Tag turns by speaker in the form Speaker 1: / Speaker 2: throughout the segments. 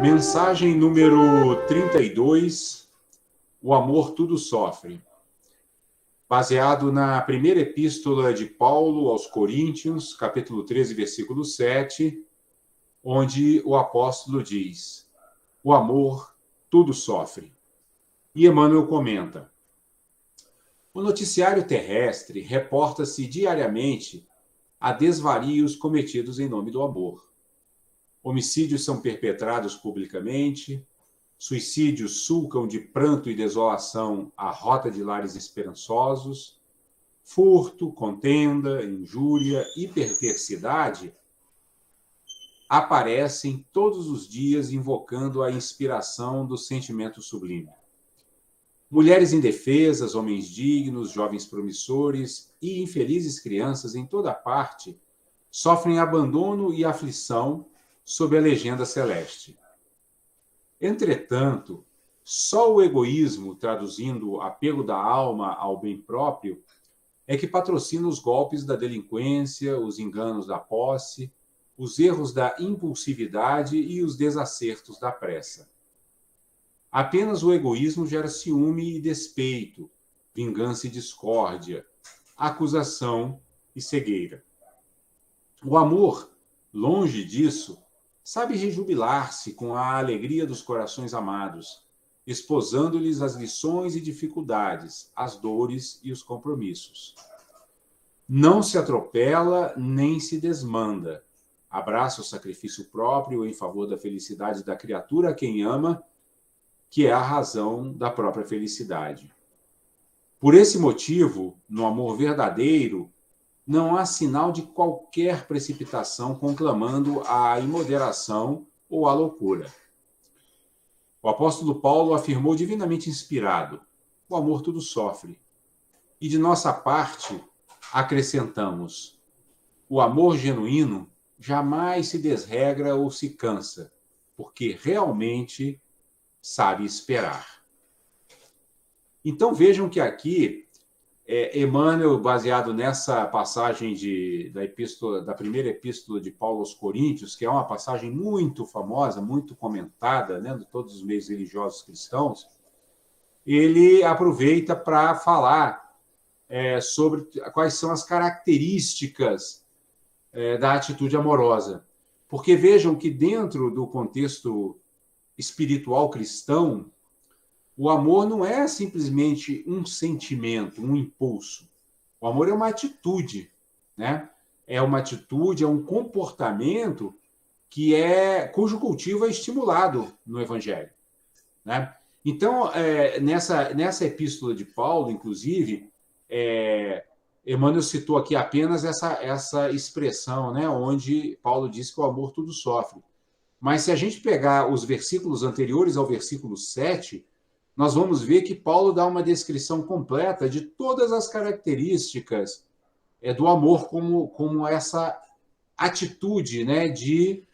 Speaker 1: Mensagem número 32, o amor tudo sofre. Baseado na primeira epístola de Paulo aos Coríntios, capítulo 13, versículo 7, onde o apóstolo diz: o amor tudo sofre. E Emmanuel comenta: o noticiário terrestre reporta-se diariamente a desvarios cometidos em nome do amor. Homicídios são perpetrados publicamente, suicídios sulcam de pranto e desolação a rota de lares esperançosos, furto, contenda, injúria e perversidade aparecem todos os dias invocando a inspiração do sentimento sublime. Mulheres indefesas, homens dignos, jovens promissores e infelizes crianças em toda parte sofrem abandono e aflição sob a legenda celeste. Entretanto, só o egoísmo, traduzindo o apego da alma ao bem próprio, é que patrocina os golpes da delinquência, os enganos da posse, os erros da impulsividade e os desacertos da pressa. Apenas o egoísmo gera ciúme e despeito, vingança e discórdia, acusação e cegueira. O amor, longe disso, sabe rejubilar-se com a alegria dos corações amados, exposando-lhes as lições e dificuldades, as dores e os compromissos. Não se atropela nem se desmanda. Abraça o sacrifício próprio em favor da felicidade da criatura a quem ama, que é a razão da própria felicidade. Por esse motivo, no amor verdadeiro, não há sinal de qualquer precipitação conclamando a imoderação ou a loucura. O apóstolo Paulo afirmou divinamente inspirado: o amor tudo sofre. E de nossa parte, acrescentamos: o amor genuíno jamais se desregra ou se cansa, porque realmente sabe esperar. Então vejam que aqui Emmanuel, baseado nessa passagem da primeira epístola de Paulo aos Coríntios, que é uma passagem muito famosa, muito comentada, né, de todos os meios religiosos cristãos, ele aproveita para falar sobre quais são as características da atitude amorosa. Porque vejam que dentro do contexto espiritual cristão, o amor não é simplesmente um sentimento, um impulso. O amor é uma atitude, né? É uma atitude, é um comportamento cujo cultivo é estimulado no Evangelho, né? Então, nessa epístola de Paulo, inclusive, Emmanuel citou aqui apenas essa expressão, né? Onde Paulo diz que o amor tudo sofre. Mas se a gente pegar os versículos anteriores ao versículo 7, nós vamos ver que Paulo dá uma descrição completa de todas as características do amor como essa atitude, né, de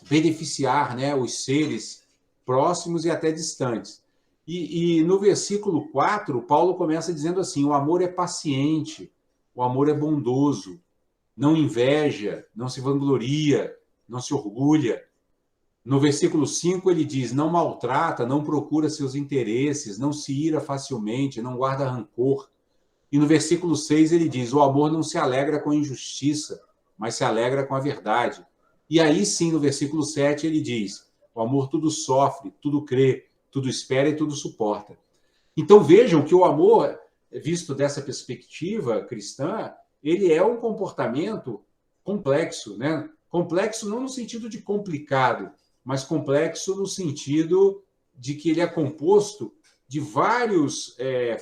Speaker 1: beneficiar, né, os seres próximos e até distantes. E no versículo 4, Paulo começa dizendo assim: o amor é paciente, o amor é bondoso, não inveja, não se vangloria, não se orgulha. No versículo 5 ele diz: não maltrata, não procura seus interesses, não se ira facilmente, não guarda rancor. E no versículo 6 ele diz: o amor não se alegra com a injustiça, mas se alegra com a verdade. E aí sim, no versículo 7 ele diz: o amor tudo sofre, tudo crê, tudo espera e tudo suporta. Então vejam que o amor, visto dessa perspectiva cristã, ele é um comportamento complexo, né? Complexo não no sentido de complicado, mas complexo no sentido de que ele é composto de vários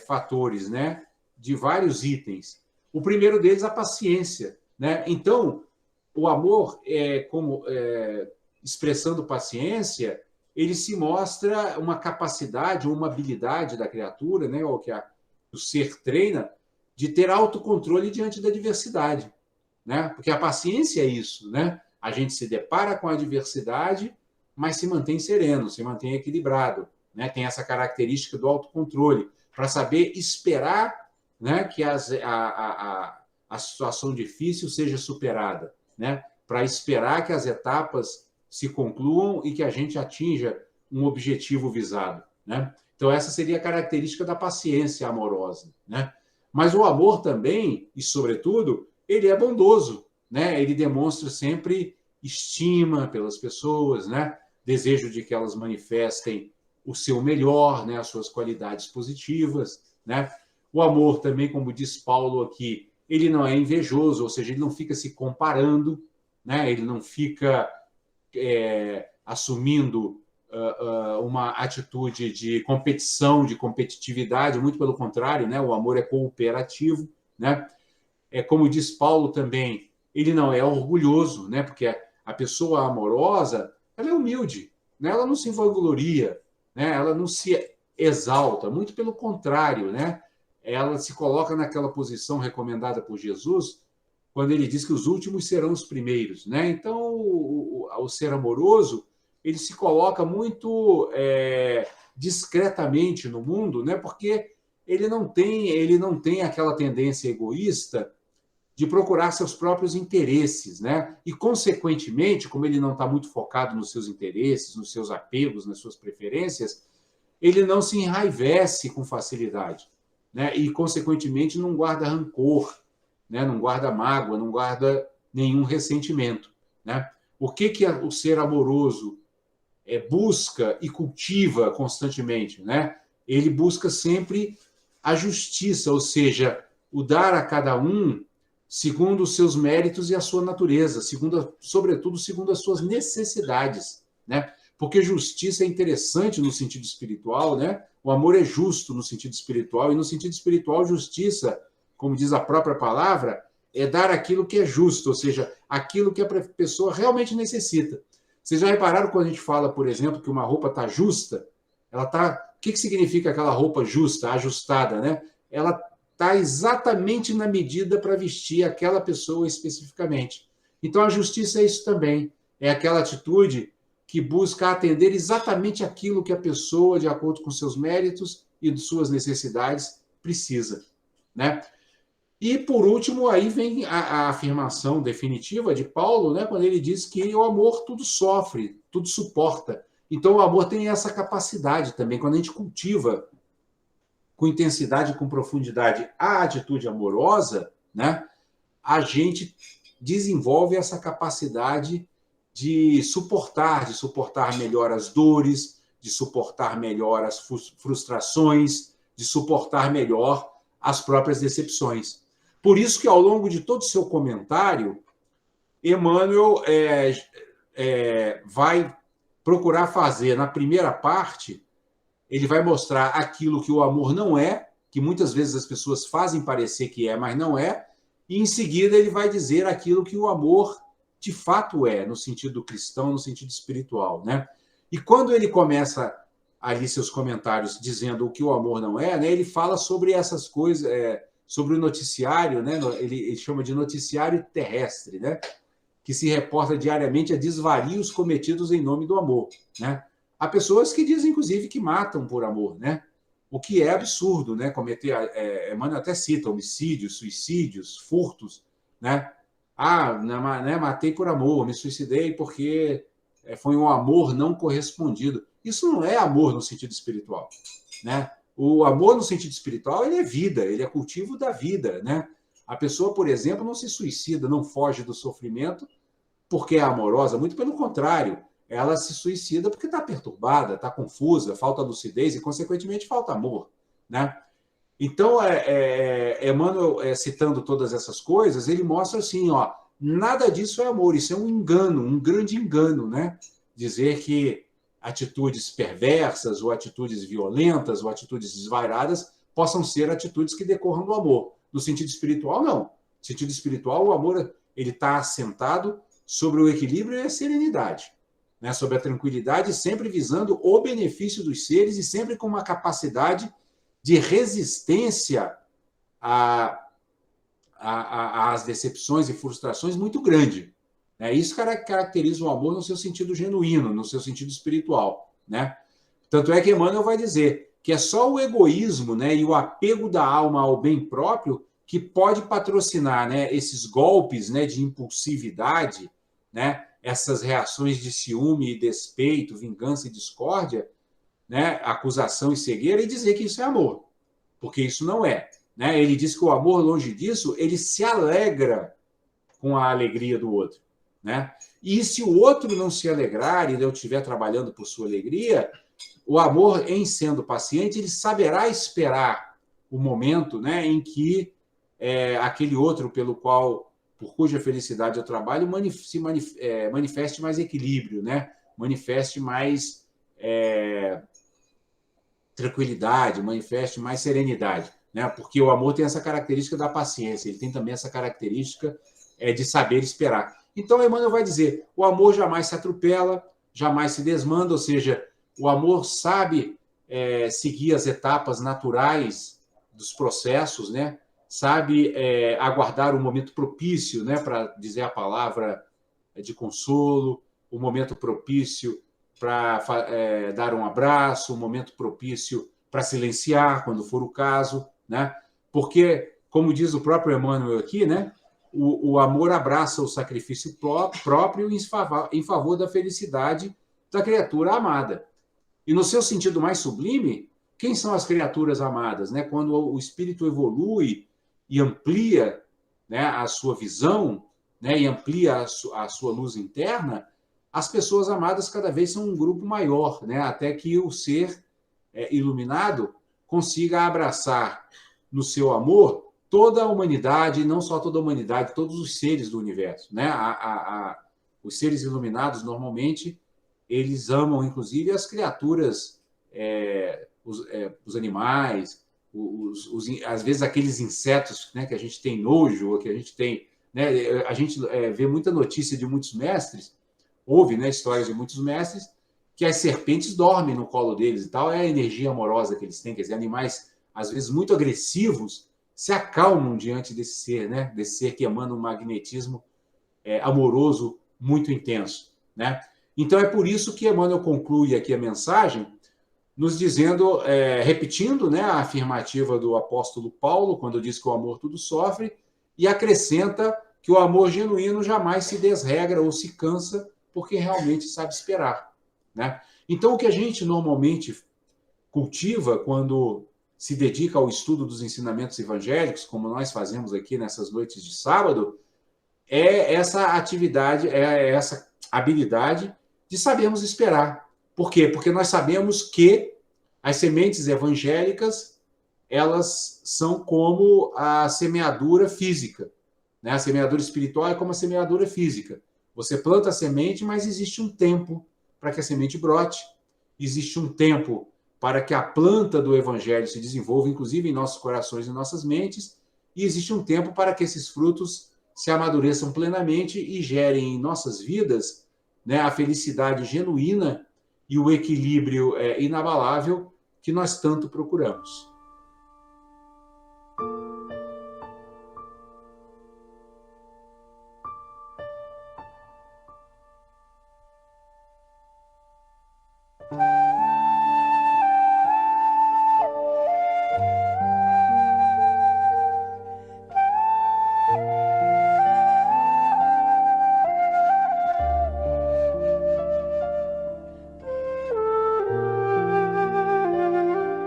Speaker 1: fatores, né? De vários itens. O primeiro deles, a paciência, né? Então, o amor, expressando paciência, ele se mostra uma capacidade, uma habilidade da criatura, né? Ou que o ser treina, de ter autocontrole diante da adversidade, né? Porque a paciência é isso, né? A gente se depara com a adversidade, mas se mantém sereno, se mantém equilibrado, né? Tem essa característica do autocontrole, para saber esperar, né, que a situação difícil seja superada, né? Para esperar que as etapas se concluam e que a gente atinja um objetivo visado, né? Então, essa seria a característica da paciência amorosa, né? Mas o amor também, e sobretudo, ele é bondoso, né? Ele demonstra sempre estima pelas pessoas, né? Desejo de que elas manifestem o seu melhor, né? As suas qualidades positivas, né? O amor também, como diz Paulo aqui, ele não é invejoso, ou seja, ele não fica se comparando, né? Ele não fica assumindo uma atitude de competição, de competitividade, muito pelo contrário, né? O amor é cooperativo, né? Como diz Paulo também, ele não é orgulhoso, né? Porque a pessoa amorosa, ela é humilde, né? Ela não se vangloria, né? Ela não se exalta, muito pelo contrário, né? Ela se coloca naquela posição recomendada por Jesus, quando ele diz que os últimos serão os primeiros, né? Então, o ser amoroso, ele se coloca muito discretamente no mundo, né? Porque ele não tem aquela tendência egoísta de procurar seus próprios interesses, né? E, consequentemente, como ele não está muito focado nos seus interesses, nos seus apegos, nas suas preferências, ele não se enraivece com facilidade, né? E, consequentemente, não guarda rancor, né? Não guarda mágoa, não guarda nenhum ressentimento, né? O que o ser amoroso busca e cultiva constantemente, né? Ele busca sempre a justiça, ou seja, o dar a cada um segundo os seus méritos e a sua natureza, sobretudo segundo as suas necessidades, né? Porque justiça é interessante no sentido espiritual, né? O amor é justo no sentido espiritual, e no sentido espiritual, justiça, como diz a própria palavra, é dar aquilo que é justo, ou seja, aquilo que a pessoa realmente necessita. Vocês já repararam quando a gente fala, por exemplo, que uma roupa está justa? Ela tá. O que significa aquela roupa justa, ajustada, né? Ela está exatamente na medida para vestir aquela pessoa especificamente. Então, a justiça é isso também. É aquela atitude que busca atender exatamente aquilo que a pessoa, de acordo com seus méritos e de suas necessidades, precisa, né? E, por último, aí vem a afirmação definitiva de Paulo, né, quando ele diz que o amor tudo sofre, tudo suporta. Então, o amor tem essa capacidade também. Quando a gente cultiva com intensidade e com profundidade a atitude amorosa, né, a gente desenvolve essa capacidade de suportar melhor as dores, de suportar melhor as frustrações, de suportar melhor as próprias decepções. Por isso que, ao longo de todo o seu comentário, Emmanuel vai procurar fazer, na primeira parte, ele vai mostrar aquilo que o amor não é, que muitas vezes as pessoas fazem parecer que é, mas não é, e, em seguida, ele vai dizer aquilo que o amor de fato é, no sentido cristão, no sentido espiritual, né? E quando ele começa ali seus comentários dizendo o que o amor não é, né, ele fala sobre essas coisas, sobre o noticiário, né? Ele chama de noticiário terrestre, né? Que se reporta diariamente a desvarios cometidos em nome do amor, né? Há pessoas que dizem, inclusive, que matam por amor, né? O que é absurdo, né? Cometer, Emmanuel até cita homicídios, suicídios, furtos, né? Né, matei por amor, me suicidei porque foi um amor não correspondido. Isso não é amor no sentido espiritual, né? O amor no sentido espiritual, ele é vida, ele é cultivo da vida, né? A pessoa, por exemplo, não se suicida, não foge do sofrimento porque é amorosa, muito pelo contrário, ela se suicida porque está perturbada, está confusa, falta lucidez e, consequentemente, falta amor, né? Então, Emmanuel, citando todas essas coisas, ele mostra assim, ó, nada disso é amor, isso é um engano, um grande engano, né? Dizer que atitudes perversas, ou atitudes violentas, ou atitudes desvairadas possam ser atitudes que decorram do amor. No sentido espiritual, não. No sentido espiritual, o amor ele está assentado sobre o equilíbrio e a serenidade, né? Sobre a tranquilidade, sempre visando o benefício dos seres e sempre com uma capacidade de resistência às decepções e frustrações muito grande. Isso caracteriza o amor no seu sentido genuíno, no seu sentido espiritual, né? Tanto é que Emmanuel vai dizer que é só o egoísmo, né, e o apego da alma ao bem próprio que pode patrocinar, né, esses golpes, né, de impulsividade, né, essas reações de ciúme e despeito, vingança e discórdia, né, acusação e cegueira, e dizer que isso é amor, porque isso não é. Né? Ele diz que o amor, longe disso, ele se alegra com a alegria do outro. Né? E se o outro não se alegrar e eu estiver trabalhando por sua alegria, o amor, em sendo paciente, ele saberá esperar o momento, né, em que aquele outro por cuja felicidade eu trabalho, manifeste mais equilíbrio, né? Manifeste mais tranquilidade, manifeste mais serenidade, né? Porque o amor tem essa característica da paciência, ele tem também essa característica de saber esperar. Então, Emmanuel vai dizer, o amor jamais se atropela, jamais se desmanda, ou seja, o amor sabe seguir as etapas naturais dos processos, né? Sabe aguardar o momento propício, né? Para dizer a palavra de consolo, o momento propício para dar um abraço, um momento propício para silenciar, quando for o caso, né? Porque, como diz o próprio Emmanuel aqui, né? O amor abraça o sacrifício próprio em favor da felicidade da criatura amada. E no seu sentido mais sublime, quem são as criaturas amadas? Né? Quando o espírito evolui e amplia, né, a sua visão, né, e amplia a sua luz interna, as pessoas amadas cada vez são um grupo maior, né, até que o ser iluminado consiga abraçar no seu amor toda a humanidade, não só toda a humanidade, todos os seres do universo. Né? Os seres iluminados, normalmente, eles amam, inclusive, as criaturas, os animais, às vezes aqueles insetos, né, que a gente tem nojo, ou que a gente tem... Né, a gente vê muita notícia de muitos mestres, ouve, né, histórias de muitos mestres, que as serpentes dormem no colo deles e tal, é a energia amorosa que eles têm, quer dizer, animais, às vezes, muito agressivos, se acalmam diante desse ser, né, desse ser que emana um magnetismo amoroso muito intenso, né? Então, é por isso que Emmanuel conclui aqui a mensagem, nos dizendo, repetindo, né, a afirmativa do apóstolo Paulo, quando diz que o amor tudo sofre, e acrescenta que o amor genuíno jamais se desregra ou se cansa, porque realmente sabe esperar. Né? Então, o que a gente normalmente cultiva quando se dedica ao estudo dos ensinamentos evangélicos, como nós fazemos aqui nessas noites de sábado, é essa atividade, essa habilidade de sabermos esperar. Por quê? Porque nós sabemos que as sementes evangélicas, elas são como a semeadura física. Né? A semeadura espiritual é como a semeadura física. Você planta a semente, mas existe um tempo para que a semente brote, existe um tempo para que a planta do evangelho se desenvolva, inclusive em nossos corações e nossas mentes, e existe um tempo para que esses frutos se amadureçam plenamente e gerem em nossas vidas, né, a felicidade genuína e o equilíbrio inabalável que nós tanto procuramos.